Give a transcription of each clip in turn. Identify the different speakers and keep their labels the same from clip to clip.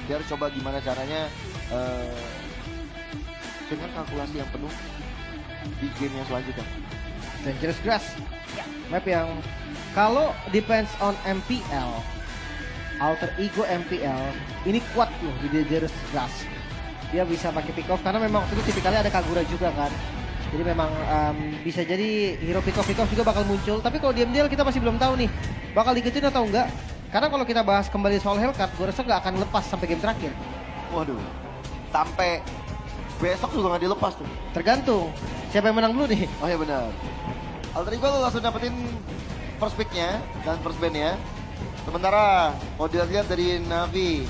Speaker 1: Dia harus coba gimana caranya dengan kalkulasi yang penuh di game yang selanjutnya.
Speaker 2: Dangerous Grass. Map yang kalau depends on MPL, Alter Ego MPL, ini kuat loh di Dangerous Grass. Dia bisa pakai pick off karena memang waktu itu tipikalnya ada Kagura juga kan. Jadi memang bisa jadi hero pick off juga bakal muncul. Tapi kalau di MDL kita masih belum tahu nih bakal digituin atau enggak. Karena kalau kita bahas kembali soal Hellcat, gue rasa nggak akan lepas sampai game terakhir.
Speaker 1: Waduh, sampai besok juga nggak dilepas tuh.
Speaker 2: Tergantung siapa yang menang dulu nih.
Speaker 1: Oh ya benar. Alter Ego langsung dapetin first pick-nya dan first ban-nya. Sementara kalau dilihat dari Navi,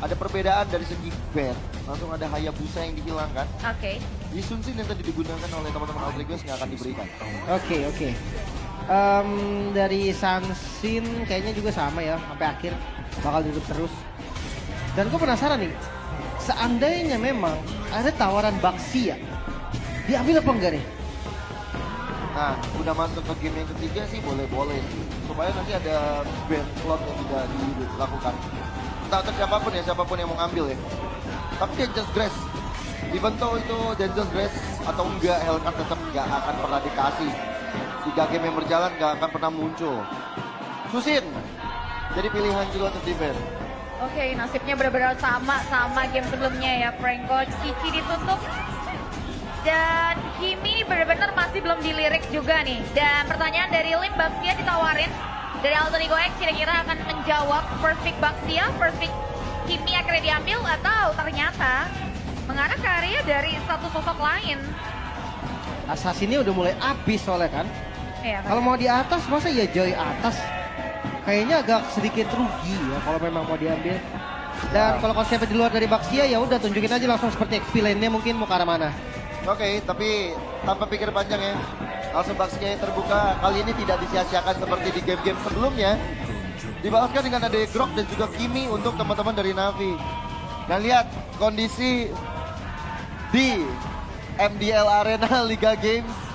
Speaker 1: ada perbedaan dari segi ban. Langsung ada Hayabusa yang dihilangkan.
Speaker 3: Oke.
Speaker 1: Di Sun Sin yang tadi digunakan oleh teman-teman Alter Ego nggak akan diberikan.
Speaker 2: Oke. Dari Sansin kayaknya juga sama ya, sampai akhir bakal duduk terus. Dan gue penasaran nih, seandainya memang ada tawaran Baxia, diambil apa enggak nih?
Speaker 1: Nah, udah masuk ke game yang ketiga sih boleh-boleh. Supaya nanti ada ban slot yang tidak dilakukan. Entah untuk siapapun yang mau ngambil ya. Tapi Dangerous Grass, even though itu Dangerous Grass atau enggak, Hellcat tetap nggak akan pernah dikasih. 3 game yang berjalan nggak akan pernah muncul. Susin, jadi pilihan juga untuk defense.
Speaker 3: Oke, nasibnya benar-benar sama game sebelumnya ya. Franco Cici ditutup. Dan Kimi benar-benar masih belum dilirik juga nih. Dan pertanyaan dari Lim, Baxia ditawarin dari Alter Ego X kira-kira akan menjawab first pick Baxia, first pick Kimi akhirnya diambil atau ternyata mengarah ke area dari satu sosok lain.
Speaker 2: Assassinnya udah mulai habis soalnya kan.
Speaker 3: Iya,
Speaker 2: Kalau mau di atas masa ya Joy atas. Kayaknya agak sedikit rugi ya kalau memang mau diambil. Dan kalau konsepnya di luar dari Baxia ya udah tunjukin aja langsung seperti XP lane-nya mungkin mau ke arah mana.
Speaker 1: Oke, tapi tanpa pikir panjang ya. Langsung Baxia yang terbuka kali ini tidak disia-siakan seperti di game-game sebelumnya. Dibalaskan dengan ada Grok dan juga Kimi untuk teman-teman dari Navi. Dan lihat kondisi di MDL Arena Liga Games.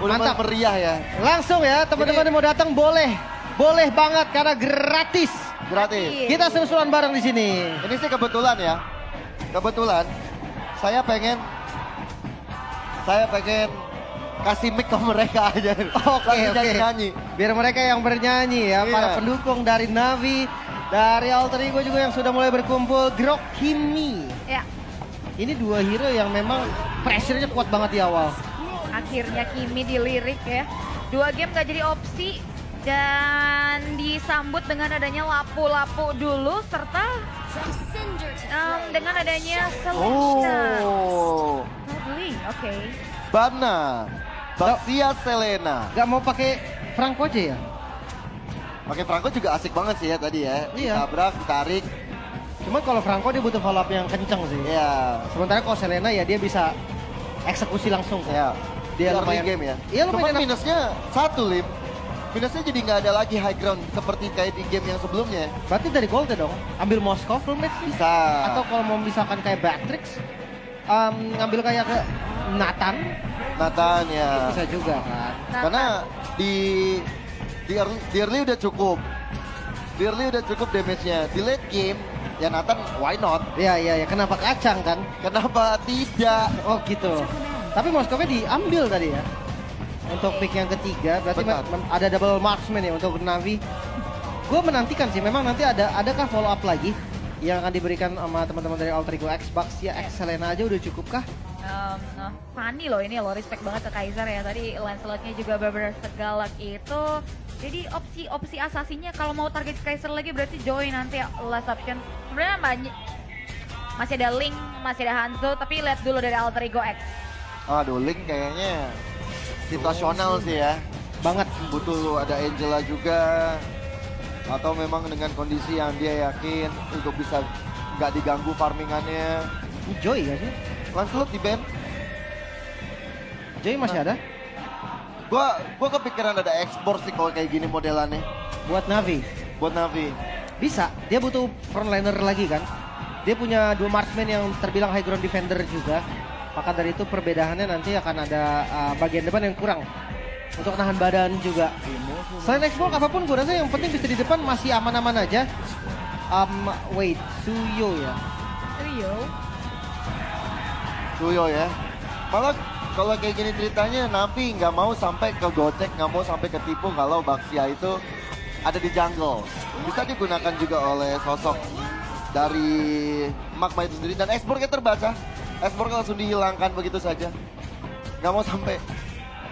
Speaker 1: Udah mulai
Speaker 2: Mantap.
Speaker 1: meriah ya.
Speaker 2: Langsung ya teman-teman yang mau datang boleh banget karena gratis.
Speaker 1: Gratis.
Speaker 2: Kita seru-seruan bareng di sini.
Speaker 1: Ini sih kebetulan ya. Kebetulan saya pengen kasih mic ke mereka aja.
Speaker 2: Oke.
Speaker 1: Nyanyi.
Speaker 2: Biar mereka yang bernyanyi ya,
Speaker 1: Iya.
Speaker 2: para pendukung dari Navi, dari Alter Ego juga yang sudah mulai berkumpul. Grok Kimi.
Speaker 3: Ya,
Speaker 2: Ini 2 hero yang memang pressure-nya kuat banget di awal.
Speaker 3: akhirnya Kimi dilirik ya. 2 game gak jadi opsi dan disambut dengan adanya lapu-lapu dulu serta dengan adanya Selena.
Speaker 1: Oh.
Speaker 3: Lovely, oke.
Speaker 1: Bana. Baxia Selena.
Speaker 2: Gak mau pakai Franco aja ya?
Speaker 1: Pakai Franco juga asik banget sih ya tadi ya.
Speaker 2: Iya.
Speaker 1: Ditabrak, ditarik.
Speaker 2: Cuman kalau Franco dia butuh follow up yang kenceng sih.
Speaker 1: Iya.
Speaker 2: Sementara kalau Selena ya dia bisa eksekusi langsung.
Speaker 1: Ya.
Speaker 2: Dia
Speaker 1: Early
Speaker 2: lumayan
Speaker 1: game ya.
Speaker 2: Iya
Speaker 1: Cuman
Speaker 2: lumayan enak.
Speaker 1: minusnya 1 Lim. Minusnya jadi nggak ada lagi high ground seperti kayak di game yang sebelumnya.
Speaker 2: Berarti dari gold ya dong? Ambil Moskov full match sih?
Speaker 1: Bisa.
Speaker 2: Atau kalau mau misalkan kayak Batrix, ngambil kayak ke Nathan,
Speaker 1: Nathan ya.
Speaker 2: bisa juga kan.
Speaker 1: Karena di early udah cukup. Di early udah cukup damage-nya. Di late game ya Nathan why not?
Speaker 2: Iya, kenapa kacang kan?
Speaker 1: Kenapa tidak?
Speaker 2: Oh gitu. Tapi Moskovnya diambil tadi ya. Untuk pick yang ketiga, berarti
Speaker 1: Benar.
Speaker 2: ada double marksman ya untuk Navi. Gue menantikan sih, memang nanti adakah follow up lagi yang akan diberikan sama teman-teman dari Alter Ego X, Baxia, X Selena aja udah cukup kah?
Speaker 3: Funny loh ini loh, respect banget ke Kaiser ya. Tadi Lancelotnya juga benar-benar segalak itu. Jadi opsi asasinya kalau mau target Kaiser lagi berarti join nanti last option. Sebenarnya banyak. Masih ada Link, masih ada Hanzo, tapi lihat dulu dari Alter Ego X.
Speaker 1: Aduh, Link kayaknya situasional sih ya.
Speaker 2: Banget.
Speaker 1: Butuh ada Angela juga. Atau memang dengan kondisi yang dia yakin untuk bisa nggak diganggu farmingannya.
Speaker 2: Ini Joy gak sih?
Speaker 1: Lancelot di ban.
Speaker 2: Joy masih ada?
Speaker 1: Gua kepikiran ada ekspor sih kalau kayak gini modelannya.
Speaker 2: Buat Navi?
Speaker 1: Buat Navi.
Speaker 2: Bisa, dia butuh frontliner lagi kan. Dia punya 2 marksman yang terbilang high ground defender juga. Maka dari itu perbedaannya nanti akan ada bagian depan yang kurang. Untuk nahan badan juga. Selain export apapun gue rasa yang penting bisa di depan masih aman-aman aja. Wait, Suyo ya.
Speaker 1: Suyo ya. Malah kalau kayak gini ceritanya Navi nggak mau sampai ke gocek, nggak mau sampai ketipu kalau Baxia itu ada di jungle. Bisa digunakan juga oleh sosok dari Magma itu sendiri. Dan exportnya terbaca. Exportnya langsung dihilangkan begitu saja. Nggak mau sampai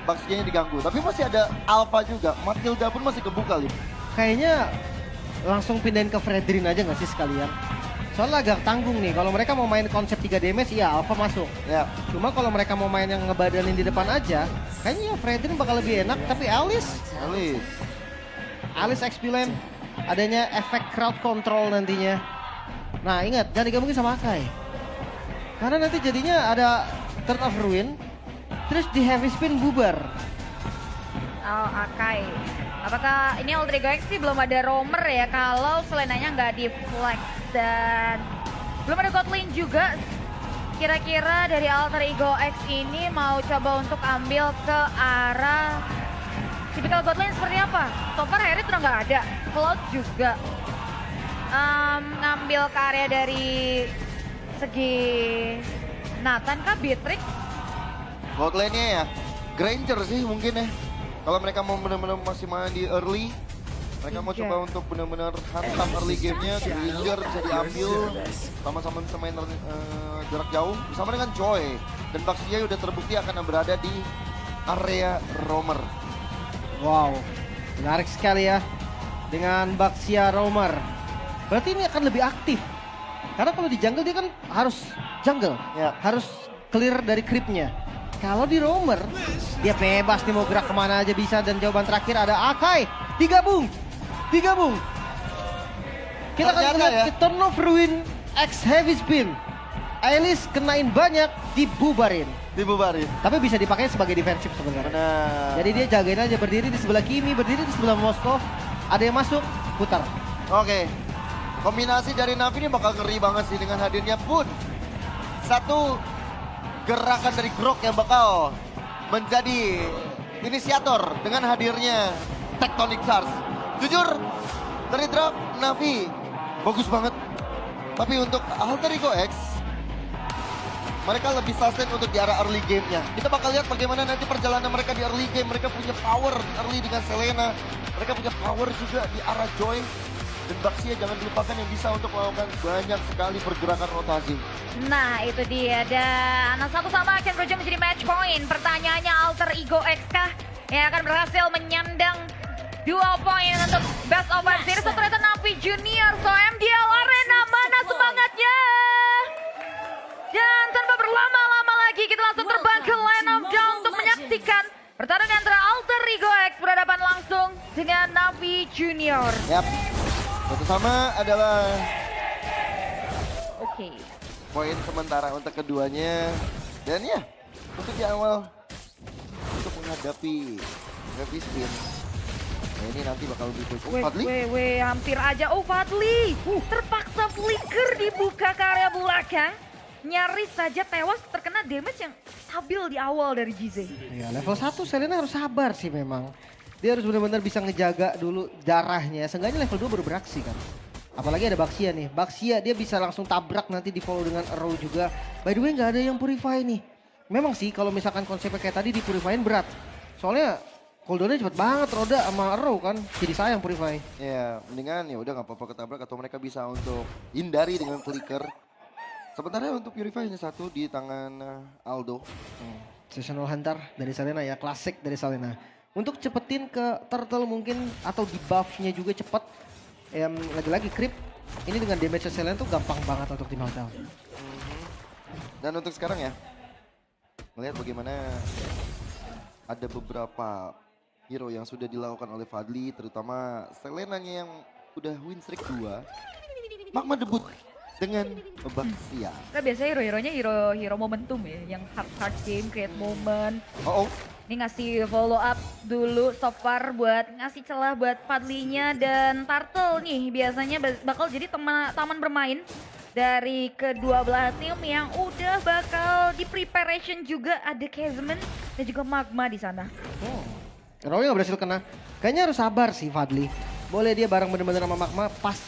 Speaker 1: Baxia-nya diganggu. Tapi masih ada Alpha juga. Matilda pun masih kebuka nih.
Speaker 2: Kayaknya langsung pindahin ke Fredrin aja nggak sih sekalian? Soalnya agak tanggung nih, kalau mereka mau main konsep 3 damage, iya Alpha masuk.
Speaker 1: Ya.
Speaker 2: Cuma kalau mereka mau main yang ngebadanin di depan aja, kayaknya Fredrin bakal lebih enak. Tapi Alice XP Lane, adanya efek crowd control nantinya. Nah ingat, jangan digabungin sama Akai. Karena nanti jadinya ada Turn of Ruin, terus di Heavy Spin bubar.
Speaker 3: Oh, Akai. Apakah ini Alter Ego X sih belum ada roamer ya kalau selenanya nggak di flex dan belum ada Godlin juga. Kira-kira dari Alter Ego X ini mau coba untuk ambil ke arah typical Godlin seperti apa? So far Harry udah nggak ada, Cloud juga. Ngambil ke area dari segi Nathan kah, Beatrix?
Speaker 1: Bot lane-nya ya, Granger sih mungkin ya. Kalau mereka mau benar-benar masih main di early, mereka mau coba untuk benar-benar hantam early gamenya, Granger bisa diambil, sama-sama bisa main jarak jauh, bersama dengan Joy. Dan Baxia udah terbukti akan berada di area roamer.
Speaker 2: Wow, menarik sekali ya dengan Baxia roamer. Berarti ini akan lebih aktif. Karena kalau di jungle dia kan harus jungle,
Speaker 1: Ya.
Speaker 2: harus clear dari creepnya. Kalau di roamer, dia bebas nih mau gerak kemana aja bisa. Dan jawaban terakhir ada Akai, digabung. Kita akan
Speaker 1: Ternyata
Speaker 2: lihat
Speaker 1: ya.
Speaker 2: ke Turn of Ruin X Heavy Spin. Alice kenain banyak, dibubarin.
Speaker 1: Dibubarin.
Speaker 2: Tapi bisa dipakai sebagai defensif sebenarnya.
Speaker 1: Benar.
Speaker 2: Jadi dia jagain aja, berdiri di sebelah Kimi, berdiri di sebelah Moskov. Ada yang masuk, putar.
Speaker 1: Oke. Kombinasi dari Navi ini bakal ngeri banget sih dengan hadirnya pun. Satu gerakan dari Grok yang bakal menjadi inisiator dengan hadirnya Tectonic Charge. Jujur, dari drop Navi bagus banget. Tapi untuk Alter Ego X, mereka lebih sustain untuk di arah early game-nya. Kita bakal lihat bagaimana nanti perjalanan mereka di early game. Mereka punya power di early dengan Selena. Mereka punya power juga di arah Joy. Dan Baxia jangan dilupakan yang bisa untuk melakukan banyak sekali pergerakan rotasi.
Speaker 3: Nah itu dia, dan satu sama akan berujung menjadi match point. Pertanyaannya Alter Ego X kah yang akan berhasil menyandang 2 poin untuk Best of 5 Series. So, ternyata Navi Junior, so MDL Arena, mana semangatnya? Dan tanpa berlama-lama lagi kita langsung terbang ke Land of Dawn untuk menyaksikan pertarungan antara Alter Ego X berhadapan langsung dengan Navi Junior.
Speaker 1: Yap. Satu sama adalah
Speaker 3: Oke.
Speaker 1: poin sementara untuk keduanya. Dan ya, untuk di awal untuk menghadapi Heavy Spin. Nah ini nanti bakal lebih baik. Oh, Fadli?
Speaker 3: Hampir aja. Oh, Fadli. Terpaksa flicker dibuka ke area belakang. Nyaris saja tewas terkena damage yang stabil di awal dari GZ.
Speaker 2: Ya, level 1 Selena harus sabar sih memang. Dia harus benar-benar bisa ngejaga dulu darahnya. Seenggaknya level 2 baru beraksi kan. Apalagi ada Baxia nih. Baxia dia bisa langsung tabrak nanti di follow dengan Arrow juga. By the way nggak ada yang Purify nih. Memang sih kalau misalkan konsepnya kayak tadi di Purify-in berat. Soalnya cooldownnya cepet banget Roda sama Arrow kan. Jadi sayang Purify.
Speaker 1: Ya, mendingan ya udah nggak apa-apa ketabrak atau mereka bisa untuk hindari dengan flicker. Sementara untuk Purify hanya satu di tangan Aldo.
Speaker 2: Seasonal Hunter dari Selena ya, klasik dari Selena. Untuk cepetin ke Turtle mungkin atau di buff-nya juga cepet. Lagi-lagi creep, ini dengan damage Selena tuh gampang banget untuk di knockdown.
Speaker 1: Dan untuk sekarang ya, melihat bagaimana ada beberapa hero yang sudah dilakukan oleh Fadli, terutama Selenanya yang udah win streak 2. Magma debut dengan Baxia.
Speaker 3: Nah biasanya hero-heronya hero momentum ya, yang hard game, create moment.
Speaker 1: Oh,
Speaker 3: Ini ngasih follow up dulu so far buat ngasih celah buat Fadlinya dan Turtle nih. Biasanya bakal jadi taman bermain dari kedua belah tim yang udah bakal di preparation juga. Ada Kezman dan juga Magma di sana.
Speaker 2: Roy nggak berhasil kena. Kayaknya harus sabar sih Fadli. Boleh dia bareng bener-bener sama Magma pas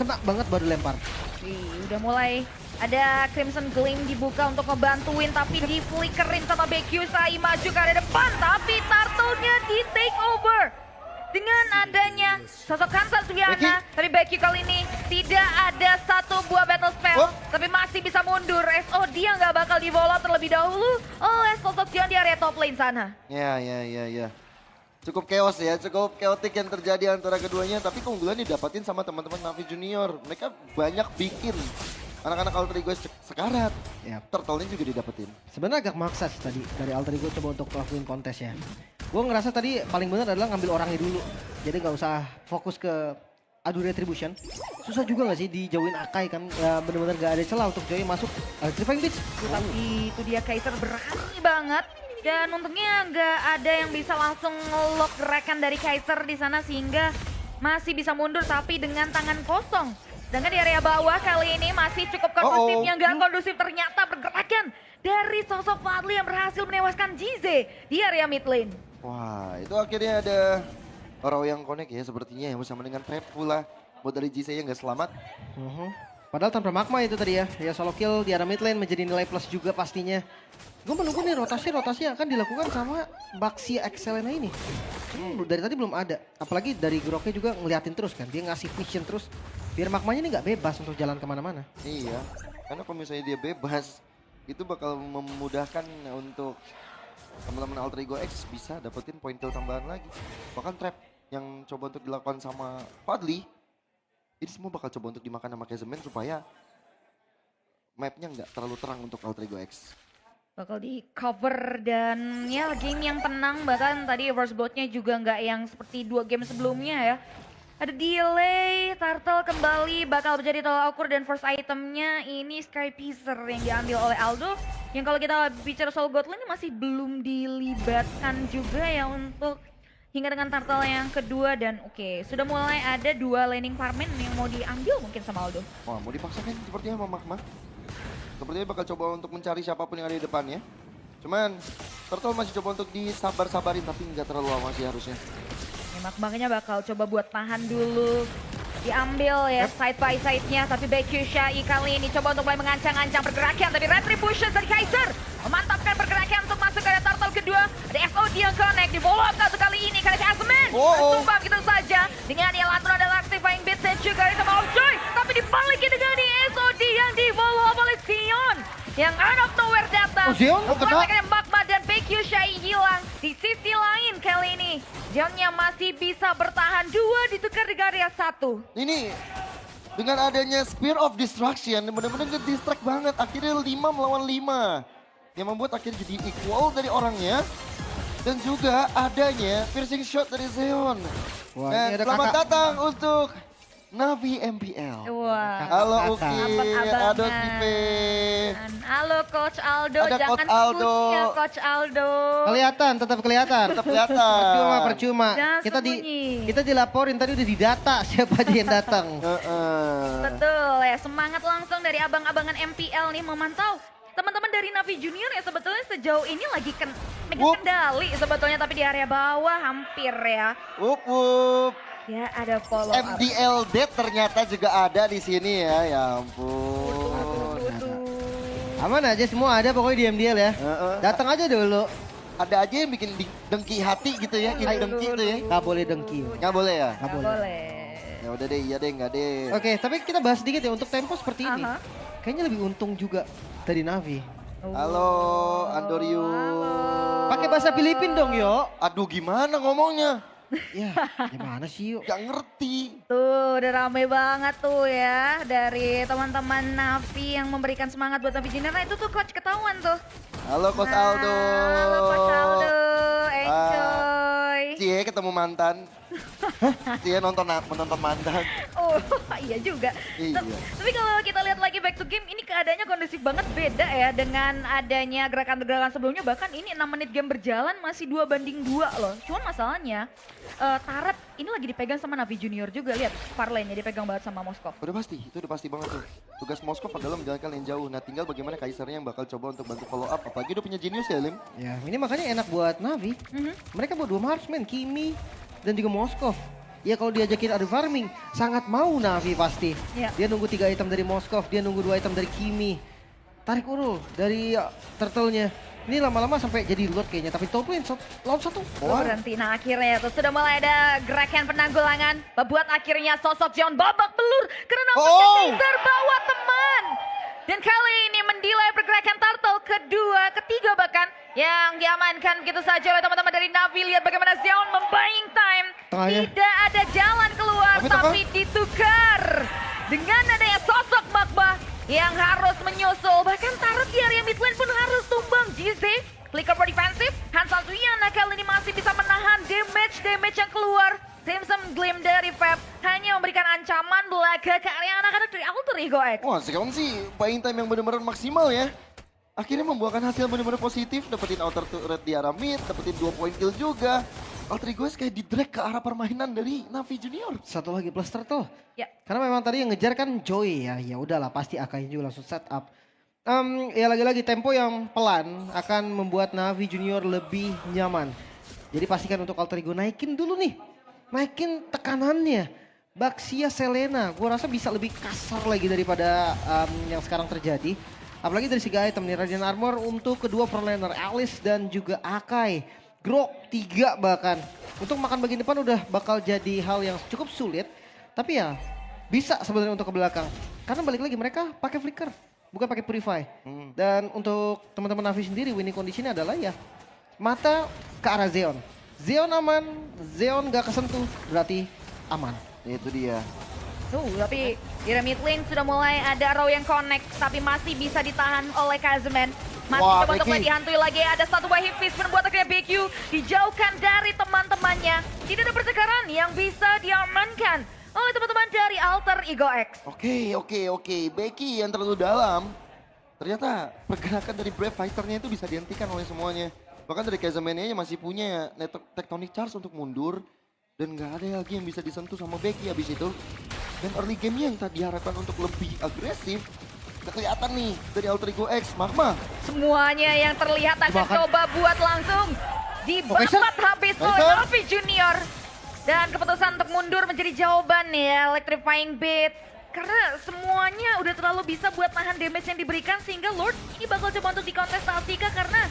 Speaker 2: kena banget baru lempar.
Speaker 3: Wih, udah mulai ada Crimson Gleam dibuka untuk ngebantuin, tapi di flickerin sama BQ Sai maju ke arah depan, tapi Turtle-nya di take over. Dengan adanya sosok Hansa Suyana, tapi BQ kali ini tidak ada satu buah battle spell, tapi masih bisa mundur. SOD yang nggak bakal di-follow terlebih dahulu oleh sosok Sion di area top lane sana.
Speaker 1: Ya. Cukup chaos ya, cukup chaotic yang terjadi antara keduanya. Tapi keunggulan didapatin sama teman-teman Navi Junior. Mereka banyak bikin anak-anak Alter Ego sekarat.
Speaker 2: Ya.
Speaker 1: Turtle-nya juga didapetin.
Speaker 2: Sebenarnya agak maksa sih tadi dari Alter Ego coba untuk lakuin kontes ya. Gue ngerasa tadi paling benar adalah ngambil orangnya dulu. Jadi nggak usah fokus ke adu retribution. Susah juga nggak sih dijauhin Akai kan? Ya bener-bener gak ada celah untuk Joy masuk Electrifying Beats.
Speaker 3: Tapi itu dia Kaiser berani banget. Dan untungnya nggak ada yang bisa langsung nge-lock gerakan dari Kaiser di sana sehingga masih bisa mundur tapi dengan tangan kosong. Sedangkan di area bawah kali ini masih cukup kondusif, yang nggak kondusif ternyata pergerakan dari sosok Fadli yang berhasil menewaskan Jize di area mid lane.
Speaker 1: Wah, itu akhirnya ada Oro yang connect ya sepertinya yang bersama dengan trap pula. Buat dari GC yang gak selamat.
Speaker 2: Padahal tanpa magma itu tadi ya. Ya solo kill di area mid lane menjadi nilai plus juga pastinya. Gue menunggu nih rotasi yang akan dilakukan sama Baxia Excelena ini. Dari tadi belum ada. Apalagi dari Groknya juga ngeliatin terus kan. Dia ngasih vision terus. Biar magmanya ini gak bebas untuk jalan kemana-mana.
Speaker 1: Iya, karena kalau misalnya dia bebas, itu bakal memudahkan untuk teman-teman Alter Ego X bisa dapetin poin kill tambahan lagi. Bahkan trap yang coba untuk dilakukan sama Fadli, ini semua bakal coba untuk dimakan sama Kezemen supaya mapnya nggak terlalu terang untuk Alter Ego X.
Speaker 3: Bakal di cover dan ya game yang tenang, bahkan tadi reverse bloodnya juga nggak yang seperti 2 game sebelumnya ya. Ada delay, Turtle kembali bakal menjadi tolak ukur dan first itemnya ini Sky Piercer yang diambil oleh Aldo. Yang kalau kita bicara soal God Lane ini masih belum dilibatkan juga ya untuk hingga dengan Turtle yang kedua. Dan oke, sudah mulai ada 2 laning farming yang mau diambil mungkin sama Aldo.
Speaker 1: Wah, mau dipaksakan sepertinya sama Magma. Sepertinya bakal coba untuk mencari siapapun yang ada di depannya. Cuman Turtle masih coba untuk disabar-sabarin tapi nggak terlalu lama sih harusnya.
Speaker 3: Makanya bakal coba buat tahan dulu. Diambil ya side by side-nya, tapi BQ Shai kali ini coba untuk mulai mengancang-ancang pergerakan, tapi Retribution dari Kaiser memantapkan pergerakan untuk masuk ke area Turtle kedua. Ada SOD yang connect, di follow up satu kali ini karena Kezemen bersumpah gitu saja. Dengan yang lateral ada Electrifying Beats dan juga dari sama Joy, tapi dibalikin dengan di SOD yang di follow up oleh Sion yang out of nowhere datang.
Speaker 2: Sion
Speaker 3: kena Magma dan BQ Shai hilang. Di sisi lain kali ini Sionnya masih bisa bertahan, 2 ditukar di area 1.
Speaker 1: Ini dengan adanya Spear of Destruction benar-benar nge-distract banget. Akhirnya 5 melawan 5. Yang membuat akhirnya jadi equal dari orangnya. Dan juga adanya piercing shot dari Zeon.
Speaker 2: Wah,
Speaker 1: Dan
Speaker 2: ini ada
Speaker 1: selamat
Speaker 2: kakak.
Speaker 1: datang untuk Navi MPL.
Speaker 3: Wah.
Speaker 1: Halo Uki,
Speaker 3: Abang-abangan.
Speaker 1: Ado Tipe.
Speaker 3: Halo Coach Aldo,
Speaker 1: Ada
Speaker 3: jangan
Speaker 1: Coach Aldo.
Speaker 3: sembunyi Coach Aldo.
Speaker 2: Kelihatan, tetap kelihatan.
Speaker 1: Tetap kelihatan.
Speaker 2: Percuma.
Speaker 3: Jangan
Speaker 2: Kita
Speaker 3: sembunyi.
Speaker 2: kita dilaporin tadi udah didata siapa aja yang datang.
Speaker 3: Betul ya, semangat langsung dari abang-abangan MPL nih memantau teman-teman dari Navi Junior ya sebetulnya sejauh ini lagi megang kendali sebetulnya, tapi di area bawah hampir ya.
Speaker 1: Up.
Speaker 3: Ya ada follow up.
Speaker 1: MDLD ternyata juga ada di sini ya. Ya ampun.
Speaker 2: Aman aja semua ada pokoknya di MDL ya. Datang aja dulu.
Speaker 1: Ada aja yang bikin dengki hati gitu ya, ini dengki itu ya.
Speaker 2: Gak boleh dengki.
Speaker 1: Nggak boleh ya?
Speaker 2: Gak
Speaker 3: Nggak
Speaker 2: boleh.
Speaker 3: boleh.
Speaker 1: Ya udah deh, iya deh, nggak deh.
Speaker 2: Oke, tapi kita bahas sedikit ya untuk tempo seperti ini.
Speaker 3: Aha.
Speaker 2: Kayaknya lebih untung juga dari Navi.
Speaker 1: Halo, Andoryu.
Speaker 2: Pakai bahasa Filipin dong, yo.
Speaker 1: Aduh, gimana ngomongnya?
Speaker 2: Ya, gimana sih, yuk?
Speaker 1: Gak ngerti.
Speaker 3: Tuh udah rame banget tuh ya dari teman-teman Navi yang memberikan semangat buat Navi Junior. Nah itu tuh coach ketahuan tuh.
Speaker 1: Halo, Coach Aldo.
Speaker 3: Halo Coach Aldo, enjoy.
Speaker 1: Cie ketemu mantan. Cie menonton mantan.
Speaker 3: Oh iya juga.
Speaker 1: Iya.
Speaker 3: Tapi kalau kita lihat lagi back to game, ini keadaannya kondusif banget, beda ya dengan adanya gerakan-gerakan sebelumnya. Bahkan ini 6 menit game berjalan masih 2-2 loh. Cuman masalahnya Taret ini lagi dipegang sama Navi Junior juga. Lihat far lane-nya dipegang banget sama Moskov.
Speaker 1: Udah pasti, itu udah pasti banget tuh. Tugas Moskov adalah menjalankan lane jauh. Nah tinggal bagaimana Kaisernya yang bakal coba untuk bantu follow up. Apalagi udah punya Genius ya, Lim.
Speaker 2: Ya, ini makanya enak buat Navi. Mereka bawa 2 marksman, Kimi dan juga Moskov. Ya kalau diajakin adu farming, sangat mau Navi pasti.
Speaker 3: Iya.
Speaker 2: Dia nunggu 3 item dari Moskov, dia nunggu 2 item dari Kimi. Tarik urul dari turtle-nya. Ini lama-lama sampai jadi loot kayaknya, tapi top lane lawan 1.
Speaker 3: Berhenti. Nah akhirnya tuh sudah mulai ada gerakan penanggulangan. Membuat akhirnya sosok John babak belur. Karena Kaiser bawa teman. Dan kali ini mendelay pergerakan turtle kedua, ketiga bahkan. Yang diamankan begitu saja oleh teman-teman dari Navi. Lihat bagaimana Zeon membuying time.
Speaker 2: Tengahnya.
Speaker 3: Tidak ada jalan keluar, tapi ditukar. Dengan adanya sosok Magma yang harus menyusul. Bahkan turret di area mid lane pun harus tumbang. GZ, flicker for defensive. Hansa Suyana kali ini masih bisa menahan damage yang keluar. Crimson Gleam dari Fab hanya memberikan ancaman belaga ke area anak-anak dari Alter Ego X.
Speaker 1: Wah sekarang sih buying time yang benar-benar maksimal ya. Akhirnya membuahkan hasil benar-benar positif. Dapetin outer turret di arah mid, dapetin 2 point kill juga. Alter Ego X kayak di-drag ke arah permainan dari Navi Junior.
Speaker 2: Satu lagi plus turtle.
Speaker 3: Ya.
Speaker 2: Karena memang tadi yang ngejar kan Joy ya. Ya udahlah pasti Akai juga langsung set up. Ya lagi-lagi tempo yang pelan akan membuat Navi Junior lebih nyaman. Jadi pastikan untuk Alter Ego naikin dulu nih. Naikin tekanannya. Baxia Selena, gue rasa bisa lebih kasar lagi daripada yang sekarang terjadi. Apalagi dari segi item nih, Radiant Armor untuk kedua frontlaner, Alice dan juga Akai. Grok 3 bahkan. Untuk makan bagian depan udah bakal jadi hal yang cukup sulit. Tapi ya bisa sebenarnya untuk ke belakang. Karena balik lagi mereka pakai flicker, bukan pakai purify. Dan untuk teman-teman Navi sendiri winning conditionnya adalah ya mata ke arah Zeon. Zeon aman, Zeon gak kesentuh, berarti aman.
Speaker 1: Itu dia.
Speaker 3: Tapi di mid lane sudah mulai ada row yang connect, tapi masih bisa ditahan oleh Kazeman. Masih
Speaker 1: Wah,
Speaker 3: coba untuk
Speaker 1: Becky.
Speaker 3: dihantui lagi, ada satu buah hit fist membuat akhirnya BQ dijauhkan dari teman-temannya. Tidak ada pertengkaran yang bisa diamankan oleh teman-teman dari Alter Ego X.
Speaker 1: Oke. Becky yang terlalu dalam. Ternyata pergerakan dari Brave Fighter-nya itu bisa dihentikan oleh semuanya. Bahkan dari Kazamania masih punya tectonic charge untuk mundur. Dan gak ada lagi yang bisa disentuh sama Becky habis itu. Dan early game-nya yang tadi diharapkan untuk lebih agresif. Kelihatan nih dari Alter Ego X, Magma.
Speaker 3: Semuanya yang terlihat akan
Speaker 2: Dimakan.
Speaker 3: coba buat langsung dibabat habis oleh
Speaker 1: Kaiser.
Speaker 3: Navi Junior. Dan keputusan untuk mundur menjadi jawaban ya, Electrifying Bit. Karena semuanya udah terlalu bisa buat nahan damage yang diberikan sehingga Lord ini bakal coba untuk dikontestasikan karena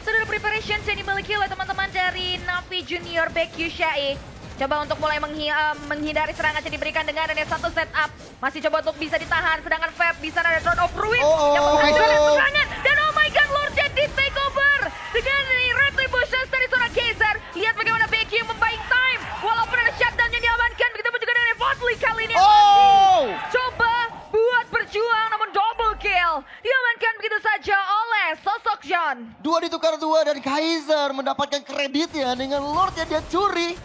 Speaker 3: sudah ada preparation yang dimiliki oleh teman-teman dari Navi Junior BQ Syai. Coba untuk mulai menghindari serangan yang diberikan dengan adanya satu setup. Masih coba untuk bisa ditahan, sedangkan Fab di sana ada Throne of Ruin yang menghancurkan serangan. Dan oh my god, Lord jadi take over dengan retribution dari seorang Kaiser. Lihat bagaimana Becky yang membuying time. Walaupun ada shutdown yang diamankan, begitu pun juga dengan Evodley kali ini. Coba buat berjuang namun double kill. Diamankan begitu saja oleh sosok John.
Speaker 1: 2 ditukar 2 dan Kaiser mendapatkan kreditnya dengan Lord yang dia curi.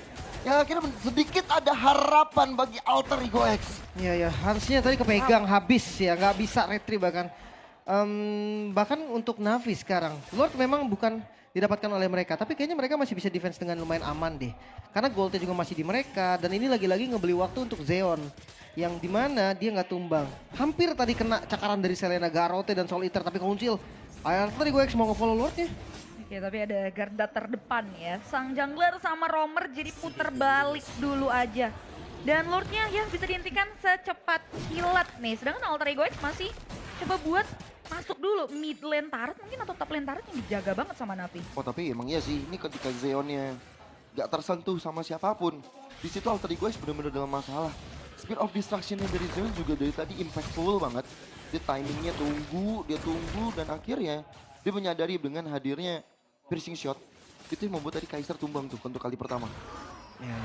Speaker 1: Yang akhirnya sedikit ada harapan bagi Alter Ego X.
Speaker 2: Iya ya, harusnya tadi kepegang habis ya, nggak bisa retri bahkan. Bahkan untuk Navi sekarang, Lord memang bukan didapatkan oleh mereka, tapi kayaknya mereka masih bisa defense dengan lumayan aman deh. Karena goldnya juga masih di mereka, dan ini lagi-lagi ngebeli waktu untuk Zeon. Yang dimana dia nggak tumbang. Hampir tadi kena cakaran dari Selena, Garote dan Soul Eater, tapi keuncil. Alter Ego X mau nge-follow Lordnya.
Speaker 3: Oke, tapi ada garda terdepan ya. Sang jungler sama roamer jadi puter balik dulu aja. Dan Lordnya ya bisa dihentikan secepat kilat nih. Sedangkan Alter Ego X masih coba buat masuk dulu mid lane turret mungkin atau top lane turret yang dijaga banget sama Navi.
Speaker 1: Oh tapi emang iya sih, ini ketika Zeonnya gak tersentuh sama siapapun. Di situ Alter Ego X benar-benar dalam masalah. Speed of destruction-nya dari Zeon juga dari tadi impactful banget. Dia timingnya dia tunggu dan akhirnya dia menyadari dengan hadirnya piercing shot itu yang membuat tadi Kaiser tumbang tuh untuk kali pertama.
Speaker 2: Ya.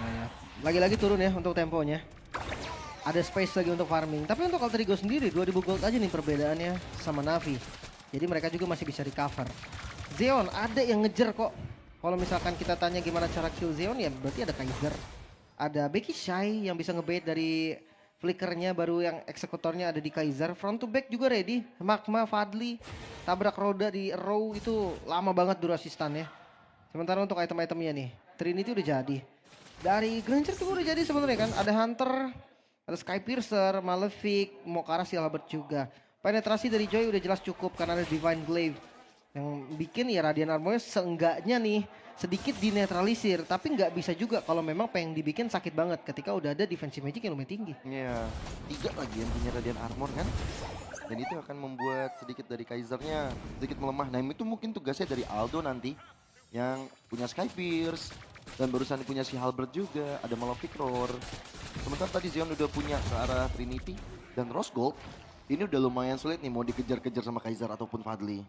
Speaker 2: Lagi-lagi turun ya untuk temponya. Ada space lagi untuk farming. Tapi untuk Alter Ego sendiri 2000 gold aja nih perbedaannya sama Navi. Jadi mereka juga masih bisa recover. Zeon ada yang ngejar kok. Kalau misalkan kita tanya gimana cara kill Zeon ya berarti ada Kaiser. Ada Becky Shy yang bisa ngebait dari flickernya, baru yang eksekutornya ada di Kaiser. Front to back juga ready. Magma, Fadli, tabrak roda di row itu lama banget durasi stun ya. Sementara untuk item-itemnya nih, Trinity udah jadi. Dari Granger juga udah jadi sebenarnya kan. Ada Hunter, ada Sky Piercer, Malefic, mau ke arah si Albert juga. Penetrasi dari Joy udah jelas cukup karena ada Divine Glaive. Yang bikin ya Radiant Armornya seenggaknya nih sedikit dinetralisir. Tapi nggak bisa juga kalau memang pengen dibikin sakit banget ketika udah ada defensive magic yang lumayan tinggi.
Speaker 1: Iya, 3 lagi yang punya Radiant Armor kan. Dan itu akan membuat sedikit dari Kaisernya sedikit melemah. Nah itu mungkin tugasnya dari Aldo nanti yang punya Sky Pierce. Dan barusan punya si Halberd juga, ada Malefic Roar. Sementara tadi Zeon udah punya ke arah Trinity dan Rose Gold. Ini udah lumayan sulit nih mau dikejar-kejar sama Kaiser ataupun Fadli.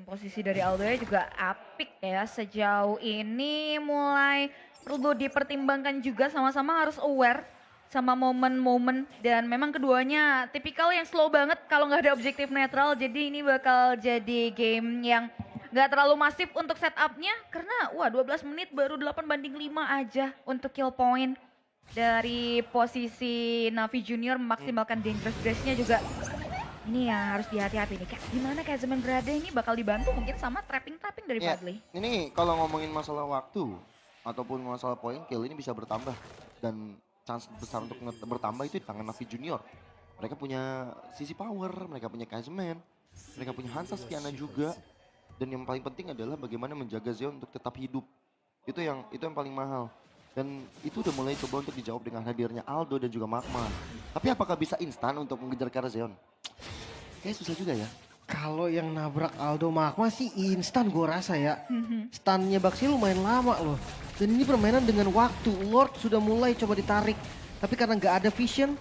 Speaker 3: Posisi dari Aldo juga apik ya, sejauh ini mulai perlu dipertimbangkan juga, sama-sama harus aware sama momen-momen, dan memang keduanya tipikal yang slow banget kalau nggak ada objektif netral, jadi ini bakal jadi game yang nggak terlalu masif untuk setupnya karena 12 menit baru 8-5 aja untuk kill point. Dari posisi Navi Junior memaksimalkan dangerous grace-nya juga. Ini yang harus dihati-hati nih, gimana Kaiserman berada ini bakal dibantu mungkin sama trapping-trapping dari
Speaker 1: Ya,
Speaker 3: Fadli.
Speaker 1: ini kalau ngomongin masalah waktu ataupun masalah poin kill ini bisa bertambah. Dan chance besar untuk bertambah itu di tangan Navi Junior. Mereka punya sisi power, mereka punya Kaiserman, mereka punya Hansa Stiana juga. Dan yang paling penting adalah bagaimana menjaga Zeon untuk tetap hidup. Itu yang paling mahal. Dan itu udah mulai coba untuk dijawab dengan hadirnya Aldo dan juga Magma. Tapi apakah bisa instan untuk mengejar ke arah Zeon? Kayaknya susah juga ya.
Speaker 2: Kalau yang nabrak Aldo Magma sih instan gue rasa ya. Stunnya Baxi lumayan lama loh. Dan ini permainan dengan waktu. Lord sudah mulai coba ditarik. Tapi karena nggak ada vision,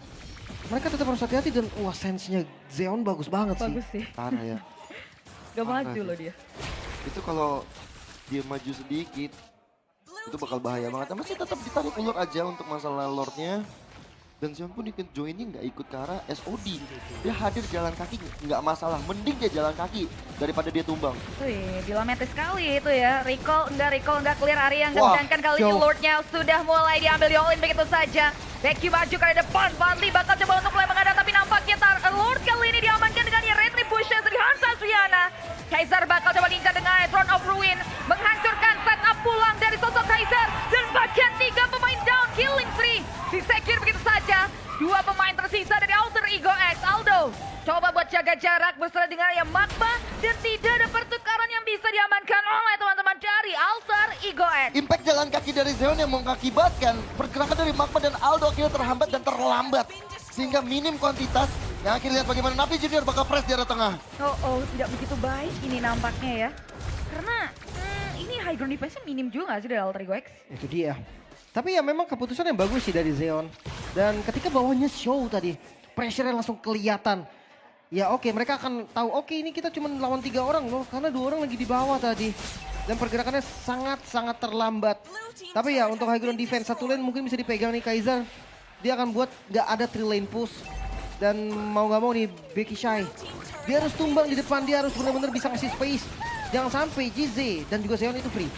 Speaker 2: mereka tetap harus hati-hati. Dan wah, sense-nya Zeon bagus banget sih.
Speaker 3: Bagus sih.
Speaker 1: Parah ya.
Speaker 3: Gak
Speaker 1: Parah
Speaker 3: maju
Speaker 1: sih.
Speaker 3: loh dia.
Speaker 1: Itu kalau dia maju sedikit, itu bakal bahaya banget. Masih tetap ditarik ulur aja untuk masalah Lordnya. Dan Zeon pun ikut joinnya nggak ikut ke arah SOD. Dia hadir jalan kaki nggak masalah. Mending dia jalan kaki daripada dia tumbang.
Speaker 3: Wih, dilematis sekali itu ya. Recall enggak clear area enggak,
Speaker 1: Wah,
Speaker 3: sedangkan kali ini
Speaker 2: jauh.
Speaker 3: Lordnya sudah mulai diambil di all-in begitu saja. Becky maju ke depan, Fadli bakal coba untuk mulai menghadap, tapi nampaknya Lord kali ini diamankan dengan retribution dari Hansa Suyana. Kaiser bakal coba diincar dengan Throne of Ruin, menghancurkan setup pulang dari sosok Kaiser, dan bahkan 3 pemain down, killing spree disecure begitu saja. 2 pemain tersisa dari Alter Ego X. Aldo coba buat jaga jarak bersama dengan yang Magma, dan tidak ada pertukaran yang bisa diamankan oleh teman-teman dari Alter Ego X.
Speaker 1: Impact jalan kaki dari Zeon yang mengakibatkan pergerakan dari Magma dan Aldo akhirnya terhambat dan terlambat. Sehingga minim kuantitas. Yang akhirnya lihat bagaimana Navi Junior bakal press di arah tengah.
Speaker 3: Tidak begitu baik ini nampaknya ya. Karena ini high ground defense-nya minim juga gak sih dari Alter Ego X?
Speaker 2: Itu dia. Tapi ya memang keputusan yang bagus sih dari Zeon. Dan ketika bawahnya show tadi, pressure-nya langsung kelihatan. Ya oke, mereka akan tahu oke ini kita cuma lawan 3 orang loh. Karena 2 orang lagi di bawah tadi. Dan pergerakannya sangat-sangat terlambat. Tapi ya untuk high ground defense, satu lane mungkin bisa dipegang nih Kaiser. Dia akan buat gak ada 3 lane push. Dan mau gak mau nih Becky Shy, dia harus tumbang di depan, dia harus benar-benar bisa ngasih space. Jangan sampai GZ dan juga Zeon itu free.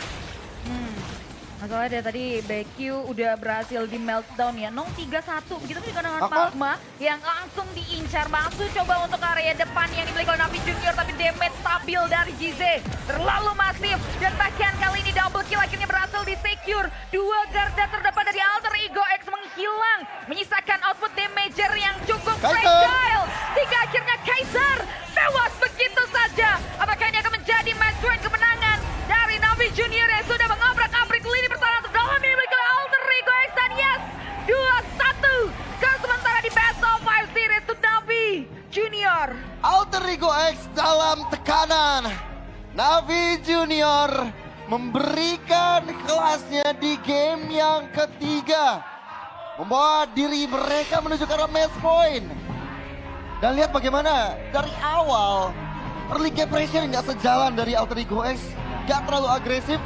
Speaker 3: Masalahnya dari tadi BQ udah berhasil di meltdown ya. 0-3-1 begitu juga dengan
Speaker 1: Apa?
Speaker 3: Magma yang langsung diincar. Masuk coba untuk area depan yang dimiliki oleh Navi Junior, tapi damage stabil dari GZ terlalu masif, dan bahkan kali ini double kill akhirnya berhasil di secure. 2 garda terdepan dari Alter Ego X menghilang, menyisakan output damager yang cukup
Speaker 1: Kaiser!
Speaker 3: fragile. Sehingga akhirnya Kaiser tewas begitu saja. Apakah ini akan menjadi match point kemenangan dari Navi Junior yang sudah mengobrak-abrik lini pertahanan terdalam yang dimiliki oleh Alter Ego X, dan yes, 2-1 ke sementara di Best of 5 series to Navi Junior.
Speaker 1: Alter Ego X dalam tekanan. Navi Junior memberikan kelasnya di game yang ketiga. Membawa diri mereka menuju ke arah match point. Dan lihat bagaimana dari awal early game pressure nggak sejalan dari Alter Ego X. Nggak terlalu agresif.